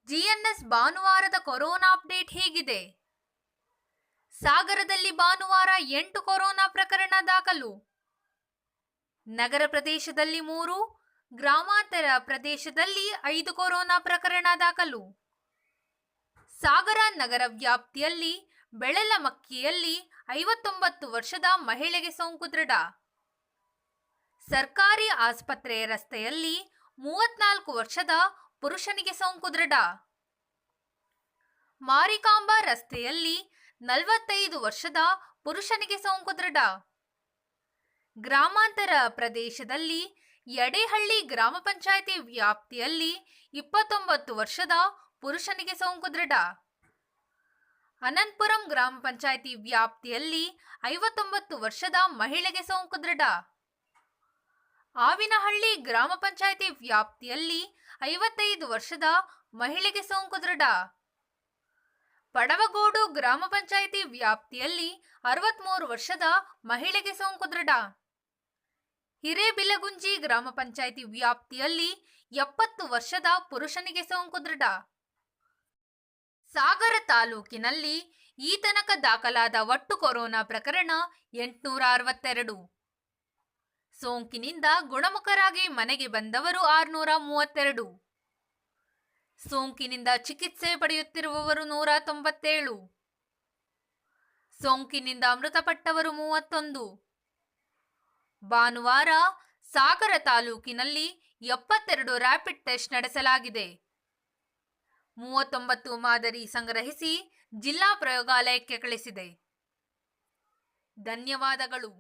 ಜಿಎನ್ಎಸ್ ಭಾನುವಾರದ corona update ಹೇಗಿದೆ? ಸಾಗರದಲ್ಲಿ ಭಾನುವಾರ 8 ಕೊರೋನಾ ಪ್ರಕರಣ ದಾಖಲು. ನಗರ ಪ್ರದೇಶದಲ್ಲಿ 3, ಗ್ರಾಮಾಂತರ ಪ್ರದೇಶದಲ್ಲಿ 5 ಕೊರೋನಾ ಪ್ರಕರಣ ದಾಖಲು. ಸಾಗರ ನಗರ ವ್ಯಾಪ್ತಿಯಲ್ಲಿ ಬೆಳಲಮಕ್ಕಿಯಲ್ಲಿ 59 ವರ್ಷದ ಮಹಿಳೆಗೆ ಸೋಂಕು ದೃಢ. ಸರ್ಕಾರಿ ಆಸ್ಪತ್ರೆ ರಸ್ತೆಯಲ್ಲಿ 34 ವರ್ಷದ ಪುರುಷನಿಗೆ ಸೋಂಕು ದೃಢ. ಮಾರಿಕಾಂಬಾ ರಸ್ತೆಯಲ್ಲಿ 45 ವರ್ಷದ ಪುರುಷನಿಗೆ ಸೋಂಕು ದೃಢ. ಗ್ರಾಮಾಂತರ ಪ್ರದೇಶದಲ್ಲಿ ಯಡೇಹಳ್ಳಿ ಗ್ರಾಮ ಪಂಚಾಯಿತಿ ವ್ಯಾಪ್ತಿಯಲ್ಲಿ 29 ವರ್ಷದ ಪುರುಷನಿಗೆ ಸೋಂಕು ದೃಢ. ಅನಂತಪುರಂ ಗ್ರಾಮ ಪಂಚಾಯಿತಿ ವ್ಯಾಪ್ತಿಯಲ್ಲಿ 59 ವರ್ಷದ ಮಹಿಳೆಗೆ ಸೋಂಕು ದೃಢ. ಆವಿನಹಳ್ಳಿ ಗ್ರಾಮ ಪಂಚಾಯಿತಿ ವ್ಯಾಪ್ತಿಯಲ್ಲಿ 55 ವರ್ಷದ ಮಹಿಳೆಗೆ ಸೋಂಕು ದೃಢ. ಪಡವಗೋಡು ಗ್ರಾಮ ಪಂಚಾಯಿತಿ ವ್ಯಾಪ್ತಿಯಲ್ಲಿ 63 ವರ್ಷದ ಮಹಿಳೆಗೆ ಸೋಂಕು ದೃಢ. ಹಿರೇಬಿಲಗುಂಜಿ ಗ್ರಾಮ ಪಂಚಾಯಿತಿ ವ್ಯಾಪ್ತಿಯಲ್ಲಿ 70 ವರ್ಷದ ಪುರುಷನಿಗೆ ಸೋಂಕು ದೃಢ. ಸಾಗರ ತಾಲೂಕಿನಲ್ಲಿ ಈ ತನಕ ದಾಖಲಾದ ಒಟ್ಟು ಕೊರೋನಾ ಪ್ರಕರಣ 862. ಸೋಂಕಿನಿಂದ ಗುಣಮುಖರಾಗಿ ಮನೆಗೆ ಬಂದವರು 632. ಸೋಂಕಿನಿಂದ ಚಿಕಿತ್ಸೆ ಪಡೆಯುತ್ತಿರುವವರು 197. ಸೋಂಕಿನಿಂದ ಮೃತಪಟ್ಟವರು 31. ಭಾನುವಾರ ಸಾಗರ ತಾಲೂಕಿನಲ್ಲಿ 72 ರ್ಯಾಪಿಡ್ ಟೆಸ್ಟ್ ನಡೆಸಲಾಗಿದೆ. 39 ಮಾದರಿ ಸಂಗ್ರಹಿಸಿ ಜಿಲ್ಲಾ ಪ್ರಯೋಗಾಲಯಕ್ಕೆ ಕಳಿಸಿದೆ. ಧನ್ಯವಾದಗಳು.